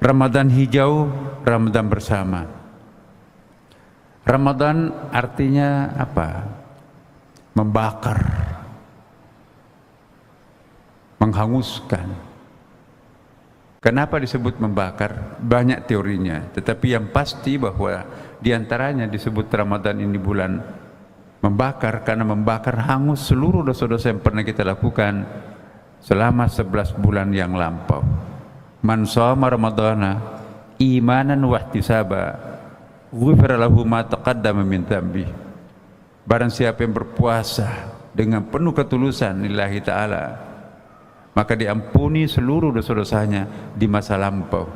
Ramadan hijau, Ramadan bersama. Ramadan artinya apa? Membakar, menghanguskan. Kenapa disebut membakar? Banyak teorinya, tetapi yang pasti bahwa diantaranya disebut Ramadan ini bulan membakar karena membakar hangus seluruh dosa-dosa yang pernah kita lakukan selama 11 bulan yang lampau. Man shoma ramadhana imanan wa ihtisaba ghufira lahu ma taqaddama min dhanbi. Barang siapa yang berpuasa dengan penuh ketulusan lillahi ta'ala, maka diampuni seluruh dosa-dosanya di masa lampau.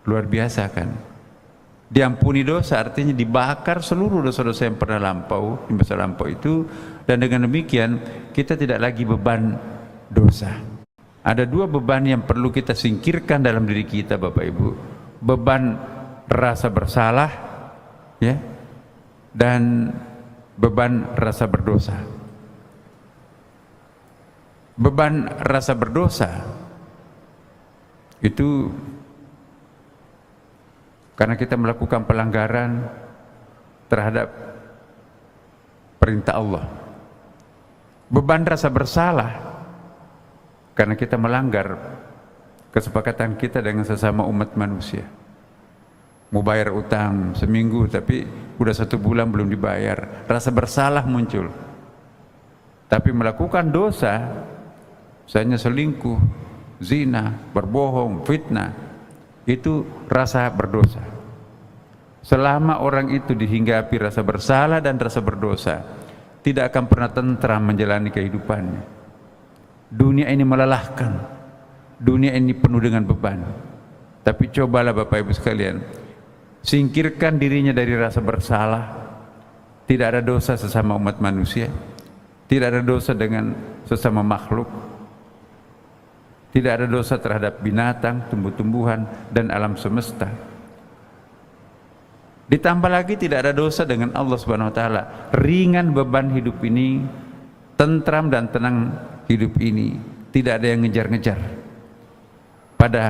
Luar biasa kan? Diampuni dosa artinya dibakar seluruh dosa-dosa yang pernah lampau di masa lampau itu, dan dengan demikian kita tidak lagi beban dosa. Ada dua beban yang perlu kita singkirkan dalam diri kita, Bapak Ibu. Beban rasa bersalah, ya, dan beban rasa berdosa. Beban rasa berdosa itu karena kita melakukan pelanggaran terhadap perintah Allah. Beban rasa bersalah karena kita melanggar kesepakatan kita dengan sesama umat manusia. Mau bayar utang seminggu tapi udah 1 bulan belum dibayar, rasa bersalah muncul. Tapi melakukan dosa, misalnya selingkuh, zina, berbohong, fitnah, itu rasa berdosa. Selama orang itu dihinggapi rasa bersalah dan rasa berdosa, tidak akan pernah tentram menjalani kehidupannya. Dunia ini melelahkan, dunia ini penuh dengan beban. Tapi cobalah Bapak Ibu sekalian, singkirkan dirinya dari rasa bersalah. Tidak ada dosa sesama umat manusia, tidak ada dosa dengan sesama makhluk, tidak ada dosa terhadap binatang, tumbuh-tumbuhan, dan alam semesta. Ditambah lagi tidak ada dosa dengan Allah Subhanahu wa taala. Ringan beban hidup ini, tentram dan tenang hidup ini, tidak ada yang ngejar-ngejar. Pada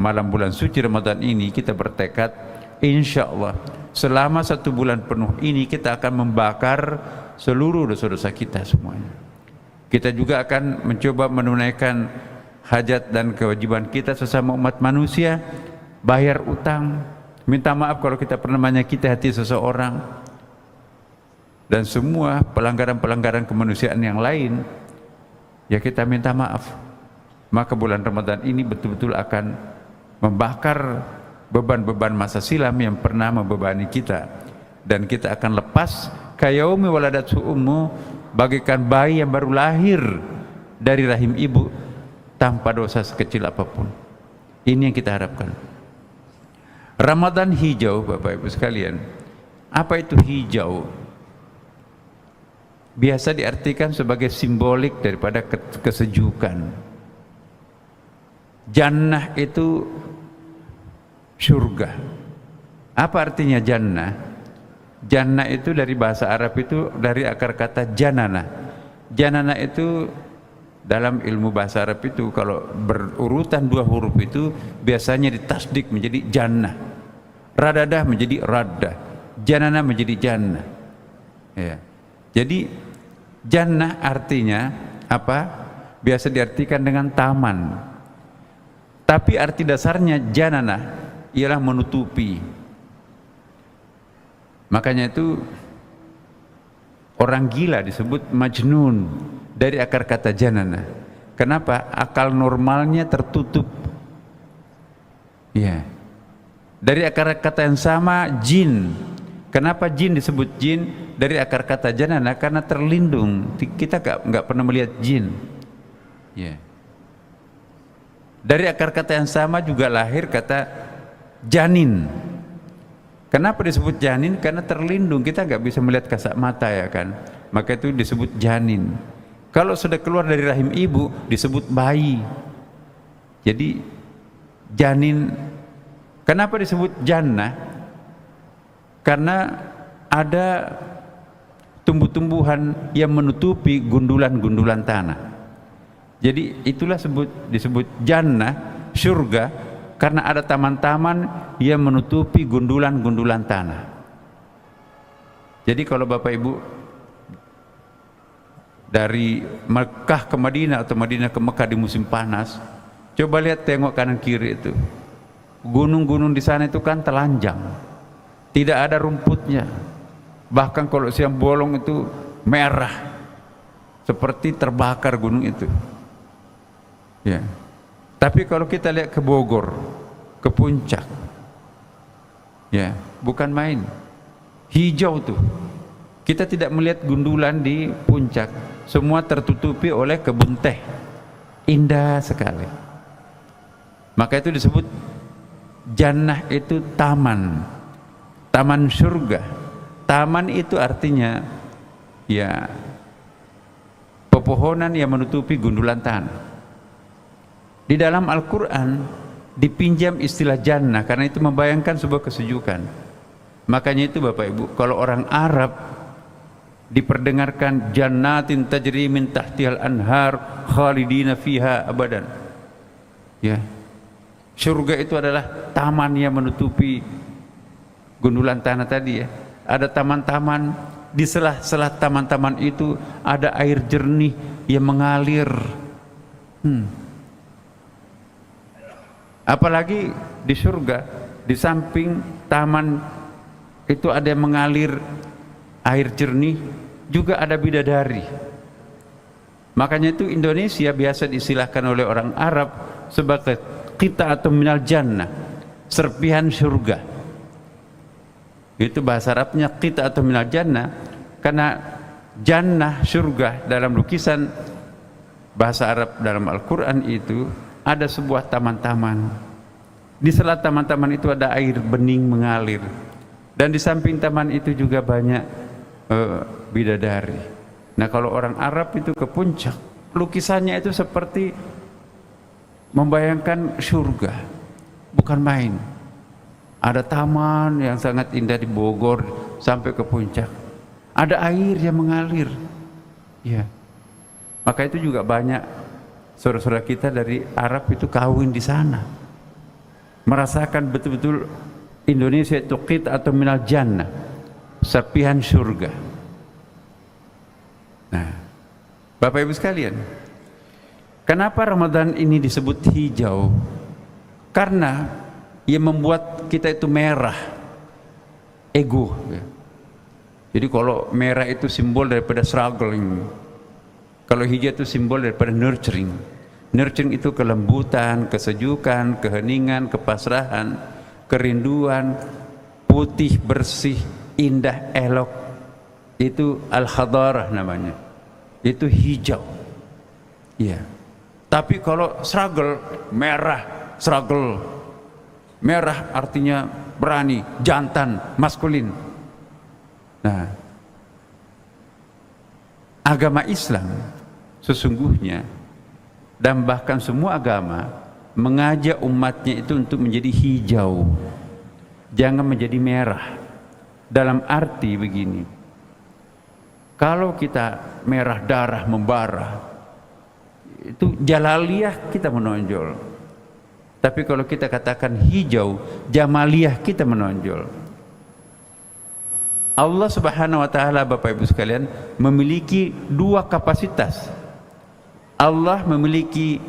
malam bulan suci Ramadan ini kita bertekad, insya Allah selama 1 bulan penuh ini kita akan membakar seluruh dosa-dosa kita semuanya. Kita juga akan mencoba menunaikan hajat dan kewajiban kita sesama umat manusia, bayar utang, minta maaf kalau kita pernah menyakiti hati seseorang, dan semua pelanggaran-pelanggaran kemanusiaan yang lain, ya kita minta maaf. Maka bulan Ramadan ini betul-betul akan membakar beban-beban masa silam yang pernah membebani kita, dan kita akan lepas kayaumi waladathu ummu, bagaikan bayi yang baru lahir dari rahim ibu tanpa dosa sekecil apapun. Ini yang kita harapkan. Ramadan hijau, Bapak Ibu sekalian. Apa itu hijau? Biasa diartikan sebagai simbolik daripada kesejukan. Jannah itu surga. Apa artinya jannah? Jannah itu dari bahasa Arab itu dari akar kata janana. Janana itu dalam ilmu bahasa Arab itu kalau berurutan 2 huruf itu biasanya ditasdik menjadi jannah. Radadah menjadi raddah. Janana menjadi jannah. Ya. Jadi jannah artinya apa? Biasa diartikan dengan taman. Tapi arti dasarnya janana ialah menutupi. Makanya itu orang gila disebut majnun dari akar kata janana. Kenapa? Akal normalnya tertutup. Ya. Dari akar kata yang sama jin. Kenapa jin disebut jin? Dari akar kata janana karena terlindung. Kita nggak pernah melihat jin. Ya. Dari akar kata yang sama juga lahir kata janin. Kenapa disebut janin? Karena terlindung, kita nggak bisa melihat kasat mata, ya kan? Maka itu disebut janin. Kalau sudah keluar dari rahim ibu disebut bayi. Jadi janin. Kenapa disebut jannah? Karena ada tumbuh-tumbuhan yang menutupi gundulan-gundulan tanah. Jadi itulah disebut jannah, surga, karena ada taman-taman yang menutupi gundulan-gundulan tanah. Jadi kalau Bapak Ibu dari Mekah ke Madinah atau Madinah ke Mekah di musim panas, coba lihat, tengok kanan kiri itu, gunung-gunung di sana itu kan telanjang, tidak ada rumputnya, bahkan kalau siang bolong itu merah seperti terbakar gunung itu, ya. Tapi kalau kita lihat ke Bogor, ke puncak, ya, bukan main, hijau tuh. Kita tidak melihat gundulan di puncak, semua tertutupi oleh kebun teh, indah sekali. Maka itu disebut jannah, itu taman, taman surga. Taman itu artinya ya pepohonan yang menutupi gundulan tanah. Di dalam Al-Quran dipinjam istilah jannah karena itu membayangkan sebuah kesejukan. Makanya itu Bapak Ibu, kalau orang Arab diperdengarkan jannatin tajri min tahtihal anhar khalidina fiha abadan, ya, surga itu adalah taman yang menutupi gundulan tanah tadi, ya. Ada taman-taman, di sela-sela taman-taman itu ada air jernih yang mengalir. Apalagi di surga, di samping taman itu ada yang mengalir air jernih, juga ada bidadari. Makanya itu Indonesia biasa diistilahkan oleh orang Arab sebagai qita'atun minal jannah, serpihan surga. Itu bahasa Arabnya qita'atun minal jannah, karena jannah, surga, dalam lukisan bahasa Arab dalam Al-Quran itu ada sebuah taman-taman. Di sela taman-taman itu ada air bening mengalir, dan di samping taman itu juga banyak bidadari. Nah, kalau orang Arab itu ke puncak, lukisannya itu seperti membayangkan surga, bukan main. Ada taman yang sangat indah di Bogor sampai ke puncak, ada air yang mengalir, ya. Maka itu juga banyak saudara-saudara kita dari Arab itu kawin di sana, merasakan betul-betul Indonesia itu qit'atun minal jannah, serpihan surga. Nah, Bapak Ibu sekalian, kenapa Ramadan ini disebut hijau? Karena ia membuat kita itu merah, ego, ya. Jadi kalau merah itu simbol daripada struggling, kalau hijau itu simbol daripada nurturing. Nurturing itu kelembutan, kesejukan, keheningan, kepasrahan, kerinduan, putih, bersih, indah, elok. Itu al-hadarah namanya, itu hijau, ya. Tapi kalau struggle, merah, struggle, merah artinya berani, jantan, maskulin. Nah, agama Islam sesungguhnya, dan bahkan semua agama, mengajak umatnya itu untuk menjadi hijau, jangan menjadi merah. Dalam arti begini, kalau kita merah darah membara, itu jalaliyah kita menonjol. Tapi kalau kita katakan hijau, jamaliyah kita menonjol. Allah Subhanahu wa ta'ala, Bapak Ibu sekalian, memiliki dua kapasitas. Allah memiliki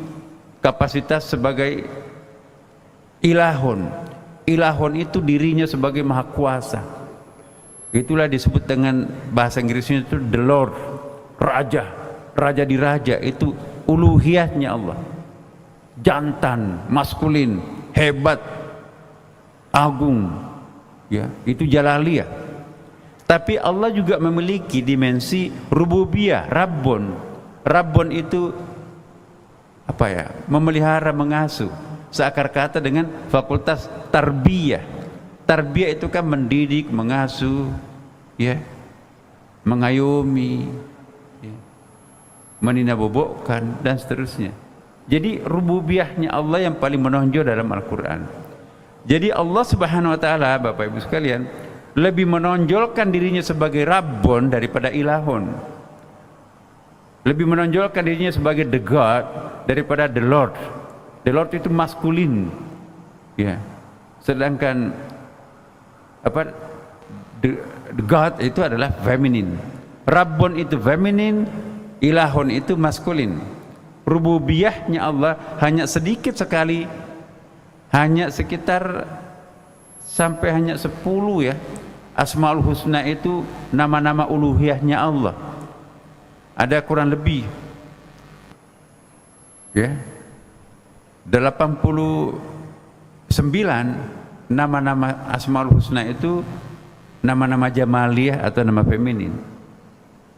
kapasitas sebagai ilahun. Ilahun itu dirinya sebagai maha kuasa. Itulah disebut dengan bahasa Inggrisnya itu the Lord, raja, raja di raja. Itu uluhiyahnya Allah, jantan, maskulin, hebat, agung, ya, itu jalaliyah. Tapi Allah juga memiliki dimensi rububiyah, Rabbun. Rabbun itu apa ya, memelihara, mengasuh, seakar kata dengan fakultas tarbiyah. Tarbiyah itu kan mendidik, mengasuh, ya, mengayomi, ya, meninabobokkan dan seterusnya. Jadi rububiyahnya Allah yang paling menonjol dalam Al-Quran. Jadi Allah Subhanahu wa ta'ala, Bapak Ibu sekalian, lebih menonjolkan dirinya sebagai Rabbun daripada Ilahun. Lebih menonjolkan dirinya sebagai the God daripada the Lord. The Lord itu maskulin, Ya. Sedangkan apa, the God itu adalah feminin, Rabbun itu feminin, Ilahun itu maskulin. Rububiyahnya Allah hanya sedikit sekali, hanya sekitar sampai hanya 10 ya. Asmaul Husna itu nama-nama uluhiyahnya Allah. Ada kurang lebih ya 89 nama-nama Asmaul Husna itu nama-nama jamaliyah atau nama feminin.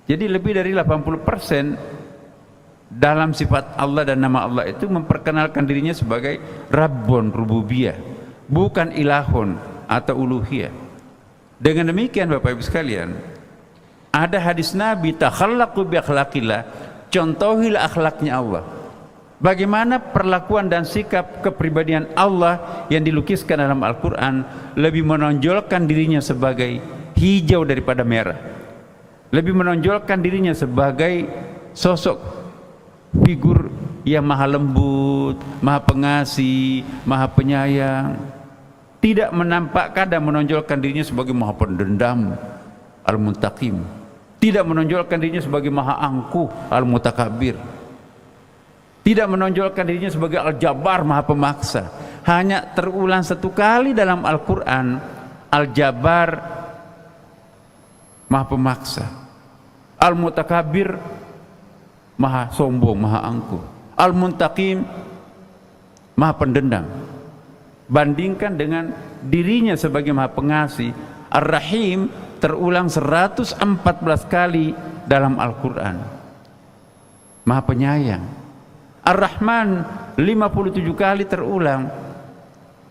Jadi lebih dari 80% dalam sifat Allah dan nama Allah itu memperkenalkan dirinya sebagai Rabbun, rububiyah, bukan ilahun atau uluhiyah. Dengan demikian Bapak Ibu sekalian, ada hadis Nabi, takhallaqu bi akhlaqillah, contohilah akhlaknya Allah. Bagaimana perlakuan dan sikap kepribadian Allah yang dilukiskan dalam Al-Quran lebih menonjolkan dirinya sebagai hijau daripada merah, lebih menonjolkan dirinya sebagai sosok figur yang maha lembut, maha pengasih, maha penyayang, tidak menampakkan dan menonjolkan dirinya sebagai maha pendendam, al-muntaqim, tidak menonjolkan dirinya sebagai maha angkuh, al-mutakabir, tidak menonjolkan dirinya sebagai al-jabbar, maha pemaksa. Hanya terulang satu kali dalam Al-Quran, al-jabbar, maha pemaksa, al-mutakabir, maha sombong, maha angkuh, al-muntaqim, maha pendendam. Bandingkan dengan dirinya sebagai maha pengasih. Ar-Rahim terulang 114 kali dalam Al-Quran, maha penyayang. Ar-Rahman 57 kali terulang,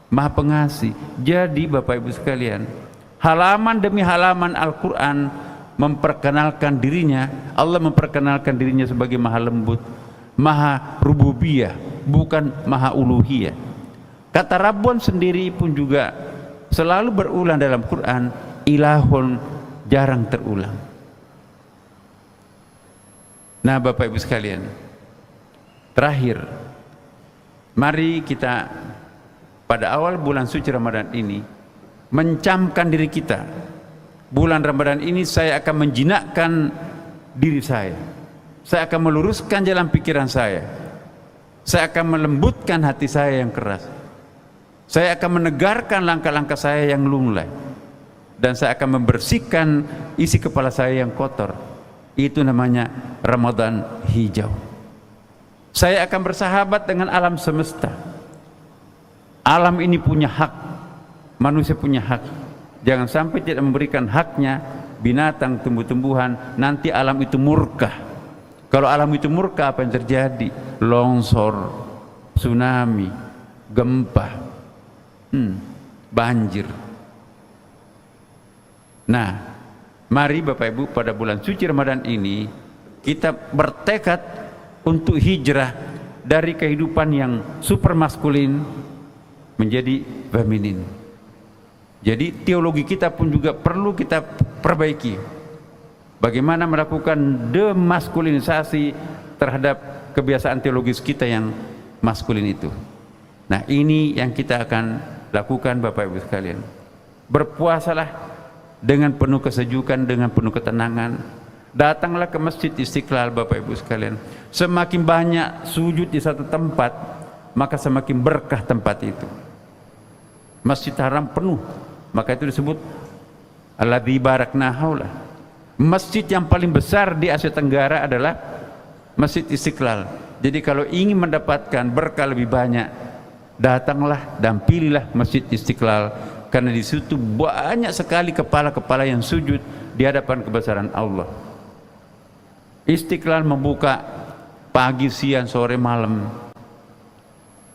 maha pengasih. Jadi Bapak Ibu sekalian, halaman demi halaman Al-Quran memperkenalkan dirinya, Allah memperkenalkan dirinya sebagai maha lembut, maha rububiyah, bukan maha uluhiyah. Kata Rabbun sendiri pun juga selalu berulang dalam Quran, ilahun jarang terulang. Nah Bapak Ibu sekalian, terakhir, mari kita pada awal bulan suci Ramadan ini mencamkan diri kita. Bulan Ramadan ini saya akan menjinakkan diri saya akan meluruskan jalan pikiran saya akan melembutkan hati saya yang keras, saya akan menegarkan langkah-langkah saya yang lunglai, dan saya akan membersihkan isi kepala saya yang kotor. Itu namanya Ramadan hijau. Saya akan bersahabat dengan alam semesta. Alam ini punya hak, manusia punya hak. Jangan sampai tidak memberikan haknya binatang, tumbuh-tumbuhan, nanti alam itu murka. Kalau alam itu murka, apa yang terjadi? Longsor, tsunami, gempa, banjir. Nah, mari Bapak Ibu pada bulan suci Ramadan ini kita bertekad untuk hijrah dari kehidupan yang super maskulin menjadi feminin. Jadi teologi kita pun juga perlu kita perbaiki. Bagaimana melakukan demaskulinisasi terhadap kebiasaan teologis kita yang maskulin itu. Nah ini yang kita akan lakukan Bapak Ibu sekalian. Berpuasalah dengan penuh kesejukan, dengan penuh ketenangan. Datanglah ke Masjid Istiqlal Bapak Ibu sekalian. Semakin banyak sujud di satu tempat, maka semakin berkah tempat itu. Masjid Haram penuh, maka itu disebut alladzi barakna haula. Masjid yang paling besar di Asia Tenggara adalah Masjid Istiqlal. Jadi kalau ingin mendapatkan berkah lebih banyak, datanglah dan pilihlah Masjid Istiqlal, karena di situ banyak sekali kepala-kepala yang sujud di hadapan kebesaran Allah. Istiqlal membuka pagi, siang, sore, malam.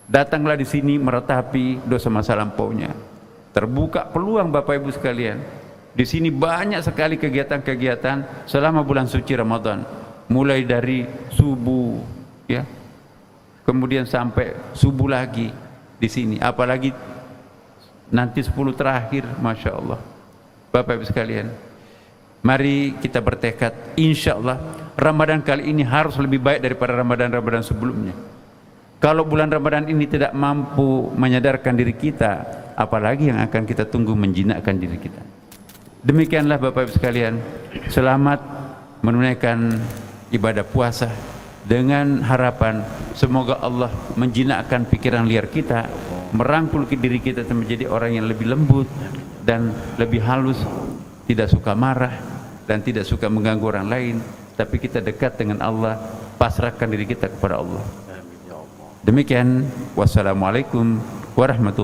Datanglah di sini meratapi dosa masa lampaunya. Terbuka peluang Bapak Ibu sekalian. Di sini banyak sekali kegiatan-kegiatan selama bulan suci Ramadan. Mulai dari subuh, ya, kemudian sampai subuh lagi di sini. Apalagi nanti 10 terakhir, masya Allah. Bapak Ibu sekalian, mari kita bertekad, insya Allah Ramadan kali ini harus lebih baik daripada Ramadan-Ramadan sebelumnya. Kalau bulan Ramadan ini tidak mampu menyadarkan diri kita, apalagi yang akan kita tunggu menjinakkan diri kita. Demikianlah Bapak Ibu sekalian, selamat menunaikan ibadah puasa dengan harapan semoga Allah menjinakkan pikiran liar kita, merangkul diri kita menjadi orang yang lebih lembut dan lebih halus, tidak suka marah dan tidak suka mengganggu orang lain, tapi kita dekat dengan Allah, pasrahkan diri kita kepada Allah. Demikian, wassalamualaikum warahmatullahi wabarakatuh.